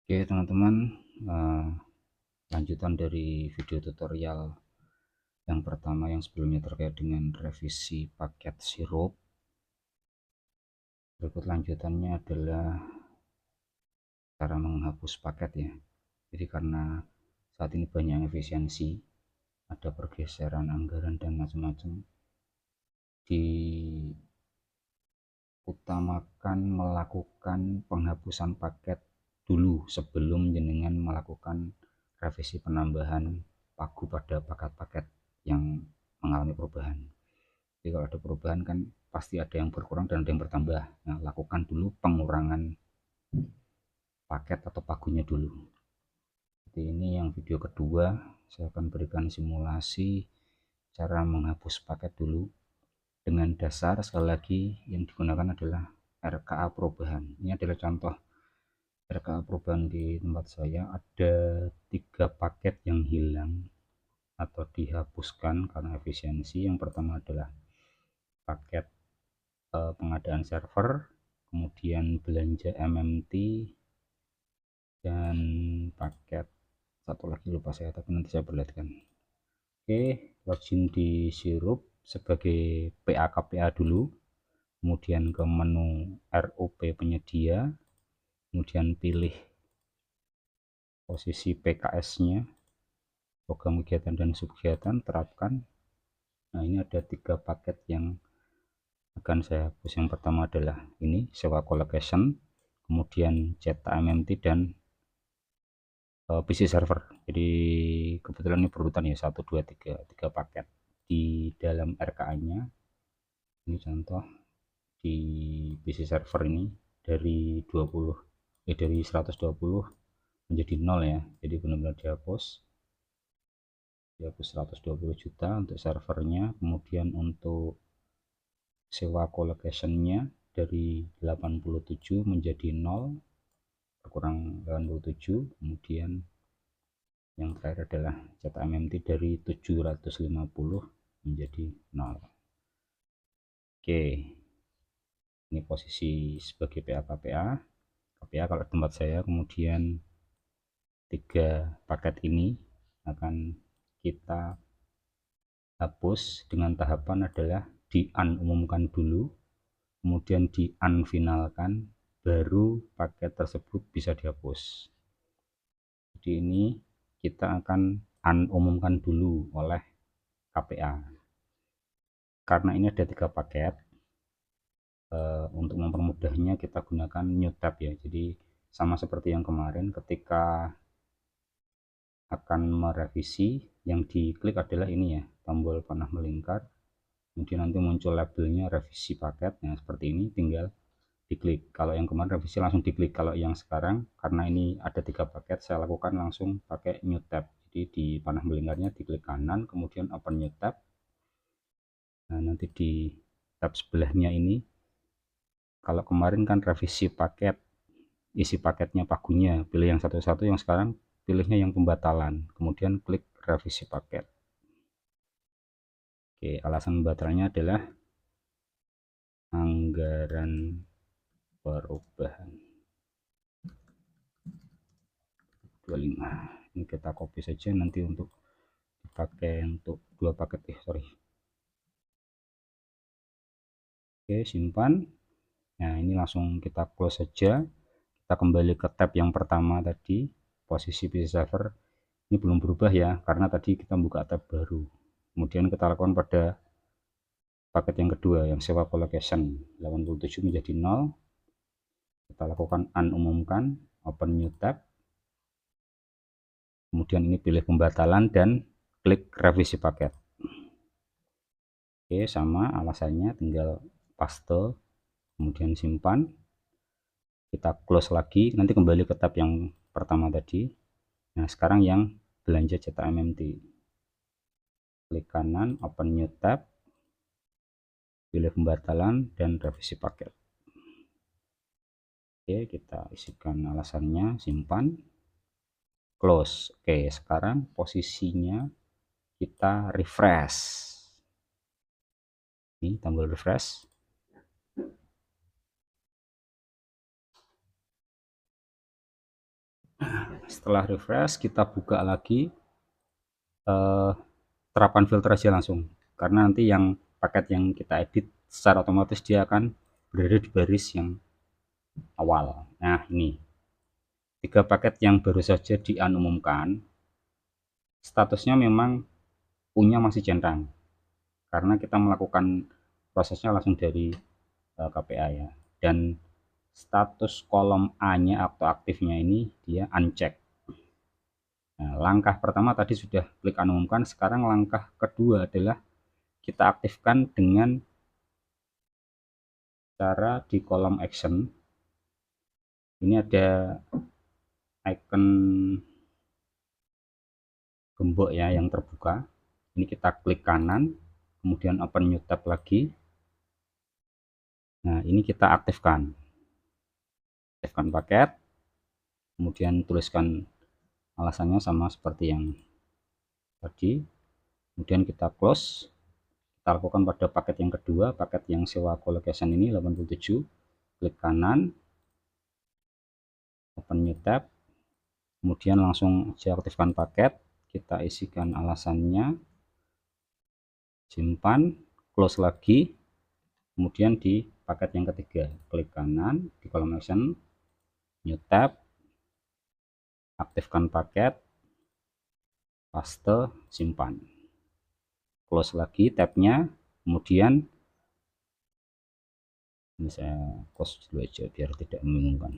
Oke teman-teman, lanjutan dari video tutorial yang pertama yang sebelumnya terkait dengan revisi paket sirup. Berikut lanjutannya adalah cara menghapus paket ya. Jadi karena saat ini banyak efisiensi, ada pergeseran anggaran dan macam-macam, diutamakan melakukan penghapusan paket dulu sebelum jenengan melakukan revisi penambahan pagu pada paket-paket yang mengalami perubahan. Jadi kalau ada perubahan kan pasti ada yang berkurang dan ada yang bertambah. Nah, lakukan dulu pengurangan paket atau pagunya dulu. Jadi ini yang video kedua, saya akan berikan simulasi cara menghapus paket dulu dengan dasar. Sekali lagi yang digunakan adalah RKA perubahan. Ini adalah contoh RKA perubahan di tempat saya. Ada 3 paket yang hilang atau dihapuskan karena efisiensi. Yang pertama adalah paket pengadaan server, kemudian belanja MMT, dan paket satu lagi lupa saya, tapi nanti saya perlihatkan. Oke, login di sirup sebagai PA-KPA dulu, kemudian ke menu RUP penyedia, kemudian pilih posisi PKS-nya, program kegiatan dan subkegiatan, terapkan. Nah, ini ada 3 paket yang akan saya hapus. Yang pertama adalah ini sewa colocation, kemudian cetak MMT, dan PC server. Jadi kebetulan ini berurutan ya, 1 2 3 paket di dalam RKA nya. Ini contoh di PC server ini dari 120 menjadi 0 ya, jadi benar-benar dihapus 120 juta untuk servernya. Kemudian untuk sewa colocation-nya dari 87 menjadi 0, berkurang 87. Kemudian yang terakhir adalah cetak MMT dari 750 menjadi 0. Oke, ini posisi sebagai PA-KPA. KPA kalau tempat saya. Kemudian 3 paket ini akan kita hapus dengan tahapan adalah di unumumkan dulu, kemudian di unfinalkan, baru paket tersebut bisa dihapus. Jadi ini kita akan unumumkan dulu oleh KPA. Karena ini ada 3 paket, untuk mempermudahnya kita gunakan new tab ya. Jadi sama seperti yang kemarin, ketika akan merevisi, yang diklik adalah ini ya, tombol panah melingkar, kemudian nanti muncul labelnya revisi paket. Nah, seperti ini tinggal diklik. Kalau yang kemarin revisi langsung diklik. Kalau yang sekarang karena ini ada 3 paket, saya lakukan langsung pakai new tab. Jadi di panah melingkarnya diklik kanan, kemudian open new tab. Nah, nanti di tab sebelahnya ini, kalau kemarin kan revisi paket, isi paketnya pagunya, pilih yang satu-satu. Yang sekarang pilihnya yang pembatalan, kemudian klik revisi paket. Oke, alasan pembatalannya adalah anggaran perubahan 25. Ini kita copy saja nanti untuk dipakai untuk 2 paket Oke, simpan. Nah, ini langsung kita close saja. Kita kembali ke tab yang pertama tadi, posisi PC server. Ini belum berubah ya, karena tadi kita buka tab baru. Kemudian kita lakukan pada paket yang kedua, yang sewa colocation 87 menjadi 0. Kita lakukan unumumkan, open new tab. Kemudian ini pilih pembatalan dan klik revisi paket. Oke, sama alasannya, tinggal paste, kemudian simpan. Kita close lagi, nanti kembali ke tab yang pertama tadi. Nah, sekarang yang belanja cetak MMT, klik kanan, open new tab, pilih pembatalan dan revisi paket. Oke, kita isikan alasannya, simpan, close. Oke, sekarang posisinya kita refresh. Ini tombol refresh. Setelah refresh kita buka lagi terapan filter aja langsung, karena nanti yang paket yang kita edit secara otomatis dia akan berada di baris yang awal. Nah, ini 3 paket yang baru saja diumumkan statusnya memang punya masih centang, karena kita melakukan prosesnya langsung dari KPA ya. Dan status kolom A-nya atau aktifnya ini dia uncheck. Nah, langkah pertama tadi sudah klik umumkan, sekarang langkah kedua adalah kita aktifkan dengan cara di kolom action. Ini ada icon gembok ya yang terbuka. Ini kita klik kanan, kemudian open new tab lagi. Nah, ini kita aktifkan paket, kemudian tuliskan alasannya sama seperti yang tadi, kemudian kita close. Kita lakukan pada paket yang kedua, paket yang sewa colocation ini 87, klik kanan, open new tab, kemudian langsung aktifkan paket, kita isikan alasannya, simpan, close lagi, kemudian di paket yang ketiga klik kanan di kolom action, new tab, aktifkan paket, paste, simpan, close lagi tabnya, kemudian ini saya close dulu aja biar tidak membingungkan.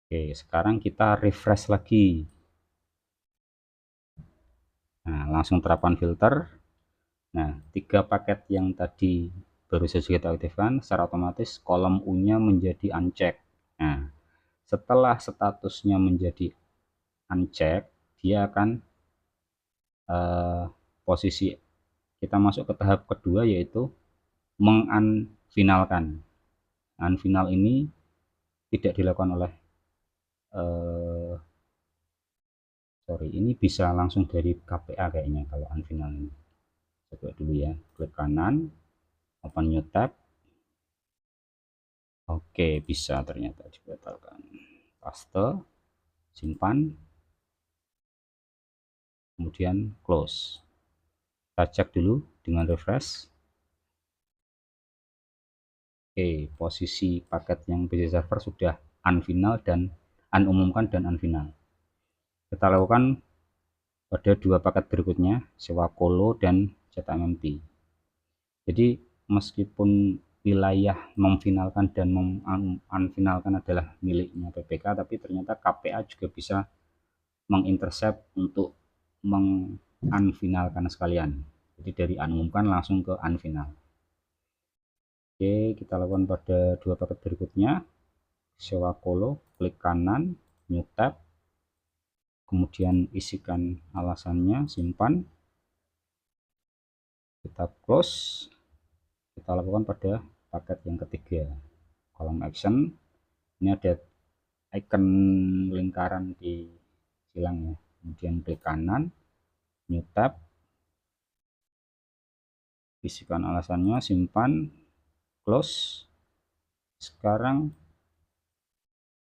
Oke, sekarang kita refresh lagi. Nah, langsung terapan filter. Nah, 3 paket yang tadi baru saja kita aktifkan, secara otomatis kolom U-nya menjadi uncheck. Nah, setelah statusnya menjadi uncheck, dia akan posisi kita masuk ke tahap kedua, yaitu mengunfinalkan. Unfinal ini tidak dilakukan oleh ini bisa langsung dari KPA kayaknya kalau unfinal ini. Coba dulu ya, klik kanan, open new tab. Oke, bisa ternyata dibatalkan. Paste, simpan, kemudian close. Kita cek dulu dengan refresh. Oke, posisi paket yang PC server sudah unfinal dan unumumkan dan unfinal. Kita lakukan pada 2 paket berikutnya, sewa colo dan ZMMP. Jadi meskipun wilayah memfinalkan dan mengunfinalkan adalah miliknya PPK, tapi ternyata KPA juga bisa mengintercept untuk mengunfinalkan sekalian. Jadi dari unumumkan langsung ke unfinal. Oke, kita lakukan pada 2 paket berikutnya, sewa colo, klik kanan, new tab, kemudian isikan alasannya, simpan, kita close. Kita lakukan pada paket yang ketiga, kolom action. Ini ada icon lingkaran di silang ya, kemudian klik kanan, new tab, isikan alasannya, simpan, close. Sekarang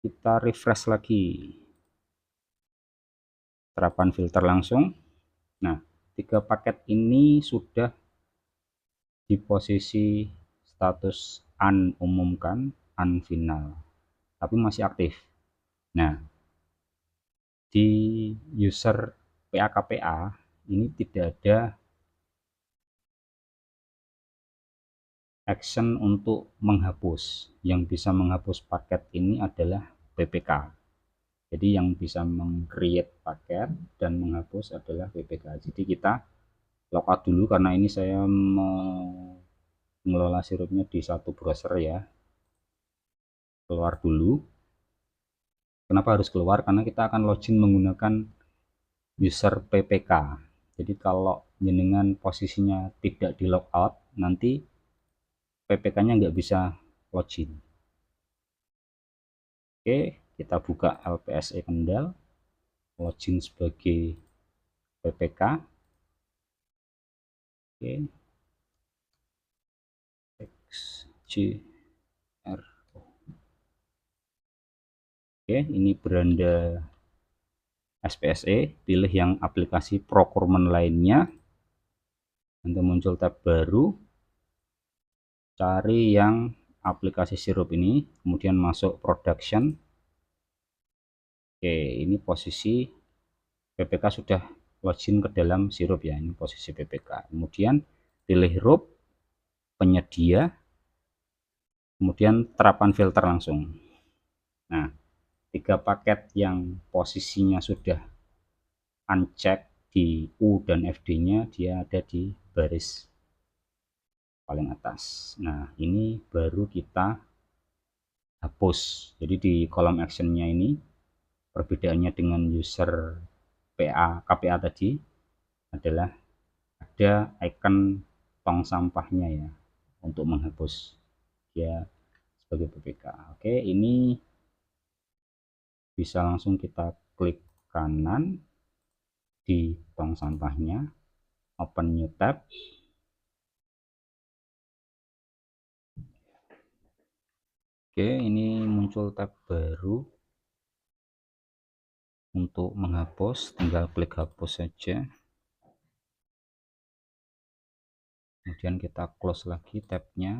kita refresh lagi, terapan filter langsung. Nah, 3 paket ini sudah di posisi status unumumkan, unfinal, tapi masih aktif. Nah, di user PAKPA ini tidak ada action untuk menghapus. Yang bisa menghapus paket ini adalah PPK. Jadi yang bisa meng-create paket dan menghapus adalah PPK. Jadi kita logout dulu, karena ini saya mau mengelola sirupnya di satu browser ya. Keluar dulu. Kenapa harus keluar? Karena kita akan login menggunakan user PPK. Jadi kalau jenengan posisinya tidak di logout, nanti PPK-nya nggak bisa login. Oke, kita buka LPSE Kendal, login sebagai PPK. Oke, CR. Oke, ini beranda SPSE, pilih yang aplikasi procurement lainnya, nanti muncul tab baru, cari yang aplikasi sirup ini, kemudian masuk production. Oke, ini posisi PPK sudah login ke dalam sirup ya, ini posisi PPK. Kemudian pilih root, penyedia, kemudian terapan filter langsung. Nah, 3 paket yang posisinya sudah uncheck di U dan FD-nya, dia ada di baris paling atas. Nah, ini baru kita hapus. Jadi di kolom actionnya ini, perbedaannya dengan user KPA tadi adalah ada icon tong sampahnya ya, untuk menghapus dia sebagai PPK. Oke, ini bisa langsung kita klik kanan di tong sampahnya, open new tab. Oke, ini muncul tab baru. Untuk menghapus, tinggal klik hapus saja. Kemudian kita close lagi tabnya.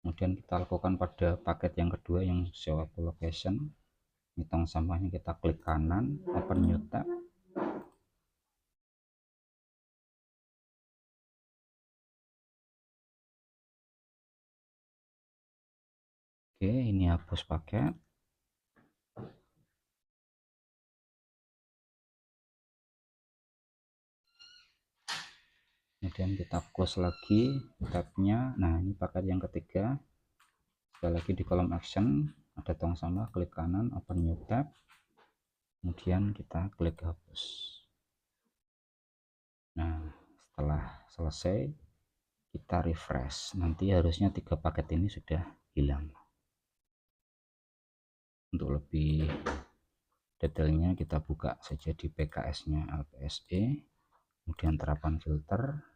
Kemudian kita lakukan pada paket yang kedua yang show up location. Ini tong sampahnya, kita klik kanan, open new tab. Oke, ini hapus paket. Kemudian kita close lagi tabnya. Nah, ini paket yang ketiga. Sekali lagi di kolom action ada tong sampah, klik kanan, open new tab. Kemudian kita klik hapus. Nah, setelah selesai kita refresh, nanti harusnya 3 paket ini sudah hilang. Untuk lebih detailnya kita buka saja di PKS nya LPSE, kemudian terapan filter.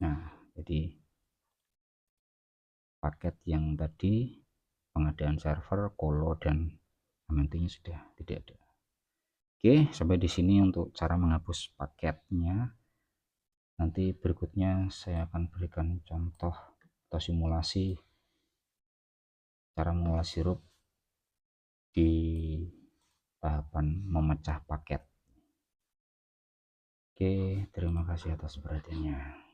Nah, jadi paket yang tadi pengadaan server, colo, dan amentunya sudah tidak ada. Oke, sampai di sini untuk cara menghapus paketnya. Nanti berikutnya saya akan berikan contoh atau simulasi cara mengolah sirup di tahapan memecah paket. Oke, terima kasih atas perhatiannya.